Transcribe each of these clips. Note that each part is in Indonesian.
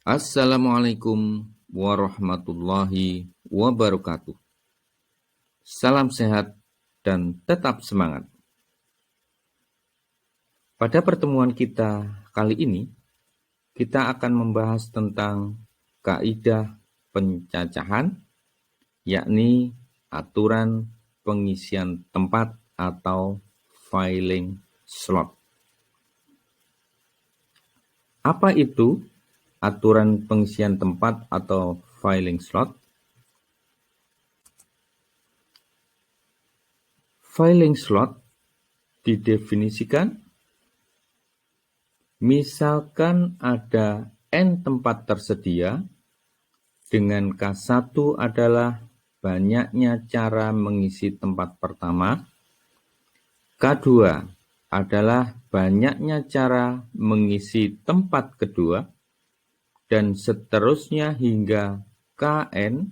Assalamualaikum warahmatullahi wabarakatuh. Salam sehat dan tetap semangat. Pada pertemuan kita kali ini, kita akan membahas tentang kaidah pencacahan, yakni aturan pengisian tempat atau filing slot. Apa itu aturan pengisian tempat atau filing slot? Filing slot didefinisikan misalkan ada N tempat tersedia dengan K1 adalah banyaknya cara mengisi tempat pertama, K2 adalah banyaknya cara mengisi tempat kedua, dan seterusnya hingga Kn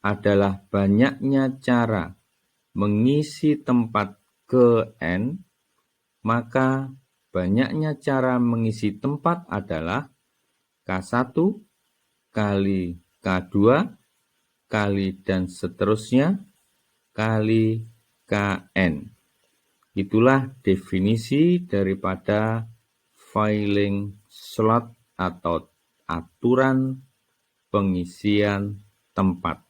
adalah banyaknya cara mengisi tempat ke N, maka banyaknya cara mengisi tempat adalah K1 kali K2 kali dan seterusnya kali Kn. Itulah definisi daripada filing slot atau aturan pengisian tempat.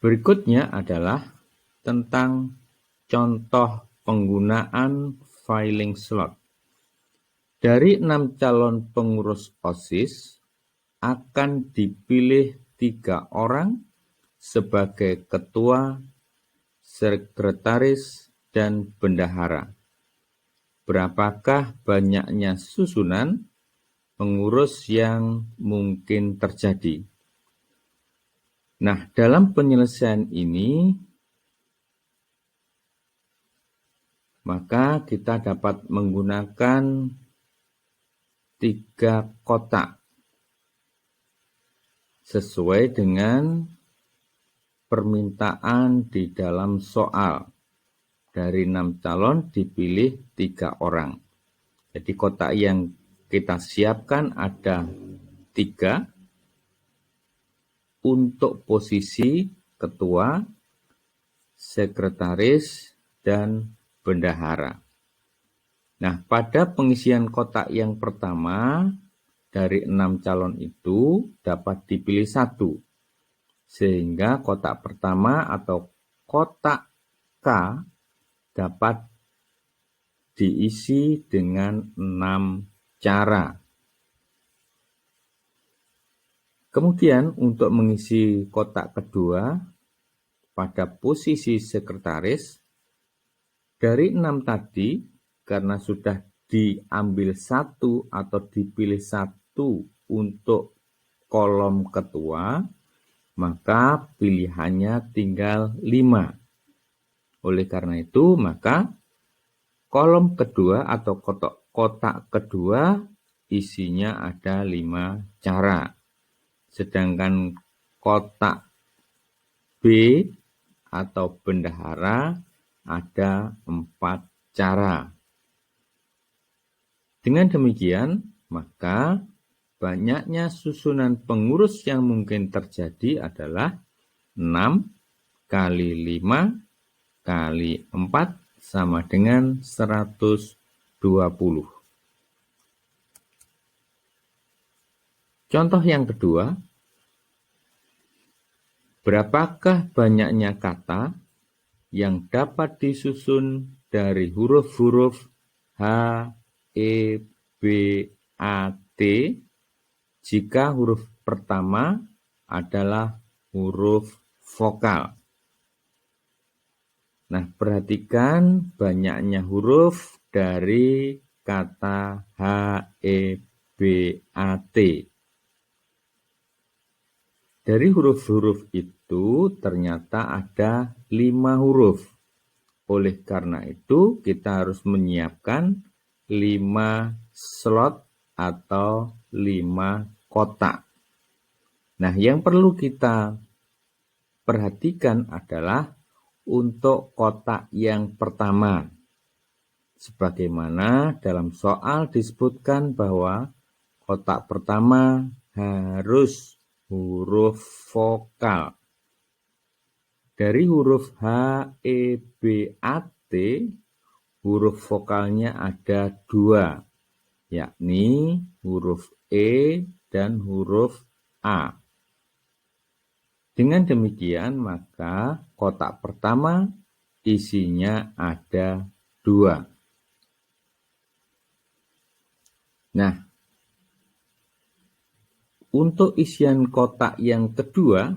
Berikutnya adalah tentang contoh penggunaan filing slot. Dari 6 calon pengurus OSIS akan dipilih 3 orang sebagai ketua, sekretaris, dan bendahara. Berapakah banyaknya susunan pengurus yang mungkin terjadi? Nah, dalam penyelesaian ini, maka kita dapat menggunakan 3 kotak sesuai dengan permintaan di dalam soal. Dari 6 calon dipilih 3 orang. Jadi kotak yang kita siapkan ada 3 untuk posisi ketua, sekretaris, dan bendahara. Nah, pada pengisian kotak yang pertama, dari 6 calon itu dapat dipilih 1. Sehingga kotak pertama atau kotak K dapat diisi dengan 6 cara. Kemudian untuk mengisi kotak kedua pada posisi sekretaris, dari 6 tadi karena sudah diambil 1 atau dipilih 1 untuk kolom ketua, maka pilihannya tinggal 5. Oleh karena itu, maka kolom kedua atau kotak kedua isinya ada 5 cara. Sedangkan kotak B atau bendahara ada 4 cara. Dengan demikian, maka banyaknya susunan pengurus yang mungkin terjadi adalah 6 kali 5 kali 4 sama dengan 120. Contoh yang kedua, berapakah banyaknya kata yang dapat disusun dari huruf-huruf H, E, B, A, T jika huruf pertama adalah huruf vokal? Nah, perhatikan banyaknya huruf dari kata H, E, B, A, T. Dari huruf-huruf itu ternyata ada 5 huruf. Oleh karena itu, kita harus menyiapkan 5 slot atau 5 kotak. Nah, yang perlu kita perhatikan adalah untuk kotak yang pertama. Sebagaimana dalam soal disebutkan bahwa kotak pertama harus huruf vokal. Dari huruf H, E, B, A, T, huruf vokalnya ada 2, yakni huruf E dan huruf A. Dengan demikian, maka kotak pertama isinya ada 2. Nah, untuk isian kotak yang kedua,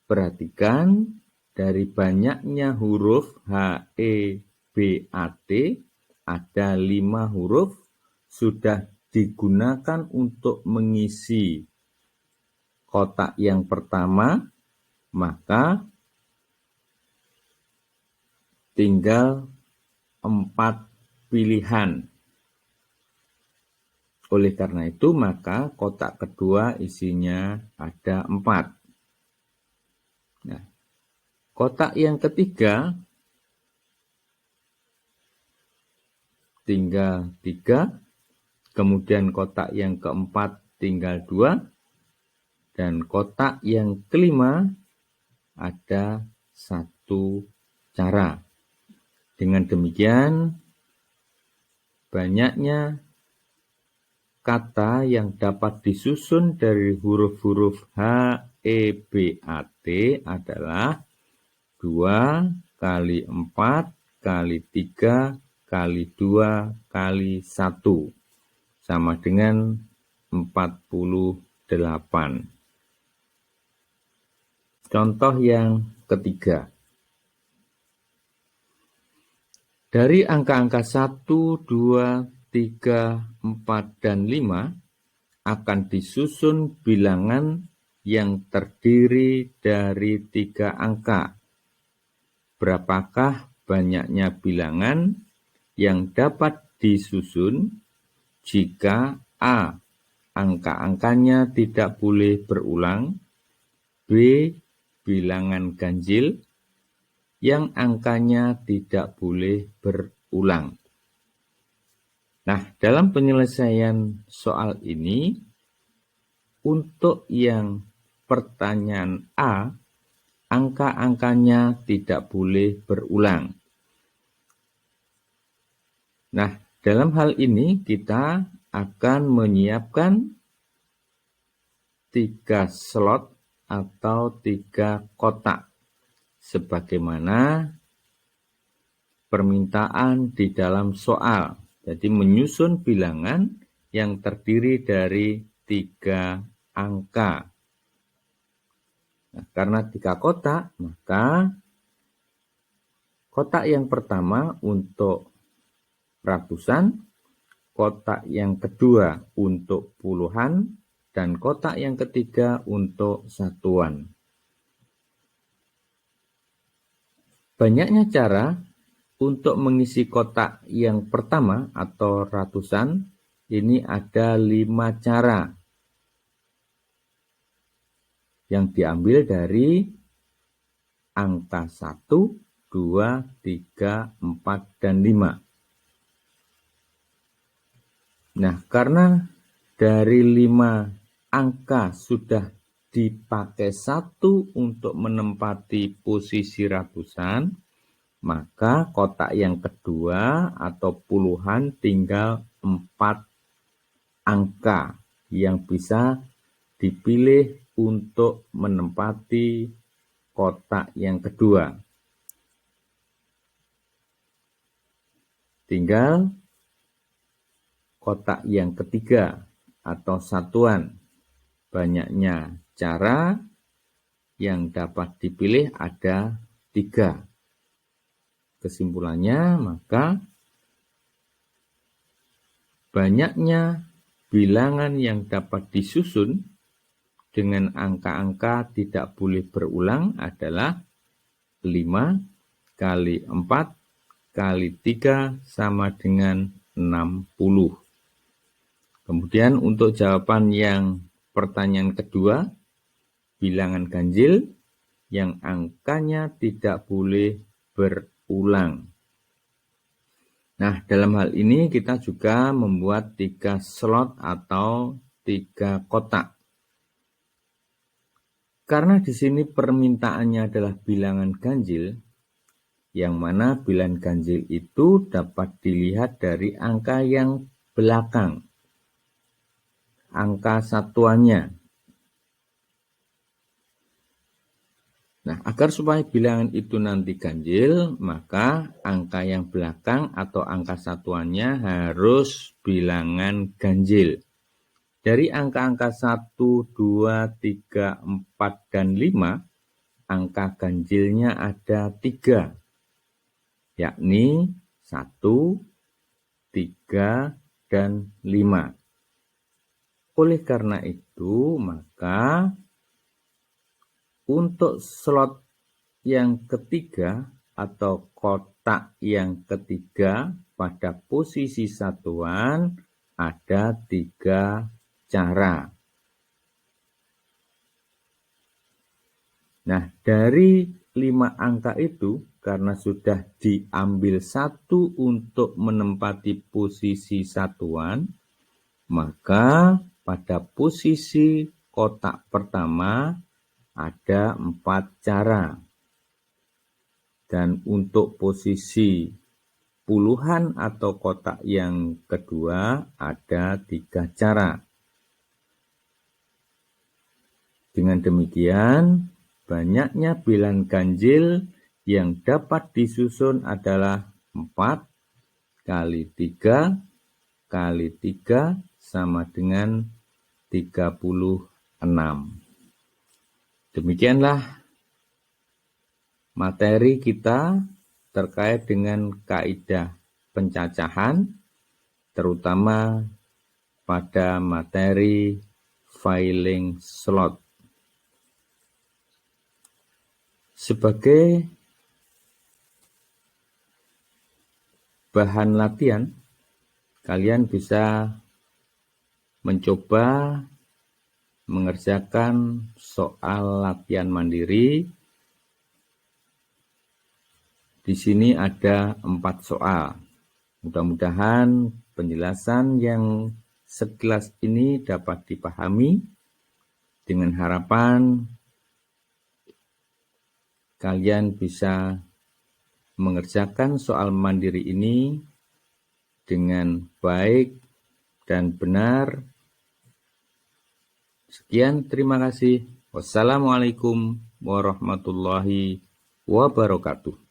perhatikan dari banyaknya huruf H, E, B, A, T, ada 5 huruf sudah digunakan untuk mengisi kotak yang pertama, maka tinggal 4 pilihan. Oleh karena itu, maka kotak kedua isinya ada 4. Nah, kotak yang ketiga tinggal 3, kemudian kotak yang keempat tinggal 2, dan kotak yang kelima ada 1 cara. Dengan demikian, banyaknya kata yang dapat disusun dari huruf-huruf H, E, B, A, T adalah 2 kali 4 kali 3 kali 2 kali 1 sama dengan 48. Contoh yang ketiga. Dari angka-angka 1, 2, 3, 4, dan 5 akan disusun bilangan yang terdiri dari 3 angka. Berapakah banyaknya bilangan yang dapat disusun jika A. Angka-angkanya tidak boleh berulang, B. Bilangan ganjil yang angkanya tidak boleh berulang. Nah, dalam penyelesaian soal ini, untuk yang pertanyaan A, angka-angkanya tidak boleh berulang. Nah, dalam hal ini kita akan menyiapkan 3 slot atau 3 kotak, sebagaimana permintaan di dalam soal. Jadi menyusun bilangan yang terdiri dari 3 angka. Nah, karena 3 kotak, maka kotak yang pertama untuk ratusan, kotak yang kedua untuk puluhan, dan kotak yang ketiga untuk satuan. Banyaknya cara untuk mengisi kotak yang pertama atau ratusan, ini ada 5 cara yang diambil dari angka 1, 2, 3, 4, dan 5. Nah, karena dari 5 angka sudah dipakai 1 untuk menempati posisi ratusan, maka kotak yang kedua atau puluhan tinggal 4 angka yang bisa dipilih untuk menempati kotak yang kedua. Tinggal kotak yang ketiga atau satuan. Banyaknya cara yang dapat dipilih ada 3. Kesimpulannya, maka banyaknya bilangan yang dapat disusun dengan angka-angka tidak boleh berulang adalah 5 kali 4 kali 3 sama dengan 60. Kemudian untuk jawaban yang pertanyaan kedua, bilangan ganjil yang angkanya tidak boleh berulang. Nah, dalam hal ini kita juga membuat 3 slot atau 3 kotak. Karena di sini permintaannya adalah bilangan ganjil, yang mana bilangan ganjil itu dapat dilihat dari angka yang belakang, angka satuannya. Nah, agar supaya bilangan itu nanti ganjil, maka angka yang belakang atau angka satuannya harus bilangan ganjil. Dari angka-angka 1, 2, 3, 4, dan 5, angka ganjilnya ada 3, yakni 1, 3, dan 5. Oleh karena itu, maka untuk slot yang ketiga atau kotak yang ketiga pada posisi satuan ada 3 cara. Nah, dari 5 angka itu, karena sudah diambil 1 untuk menempati posisi satuan, maka pada posisi kotak pertama ada 4 cara. Dan untuk posisi puluhan atau kotak yang kedua ada 3 cara. Dengan demikian, banyaknya bilangan ganjil yang dapat disusun adalah 4 kali 3 kali 3 sama dengan 36. Demikianlah materi kita terkait dengan kaidah pencacahan, terutama pada materi filing slot. Sebagai bahan latihan, kalian bisa mencoba mengerjakan soal latihan mandiri. Di sini ada 4 soal. Mudah-mudahan penjelasan yang sekilas ini dapat dipahami, dengan harapan kalian bisa mengerjakan soal mandiri ini dengan baik dan benar. Sekian, terima kasih. Wassalamualaikum warahmatullahi wabarakatuh.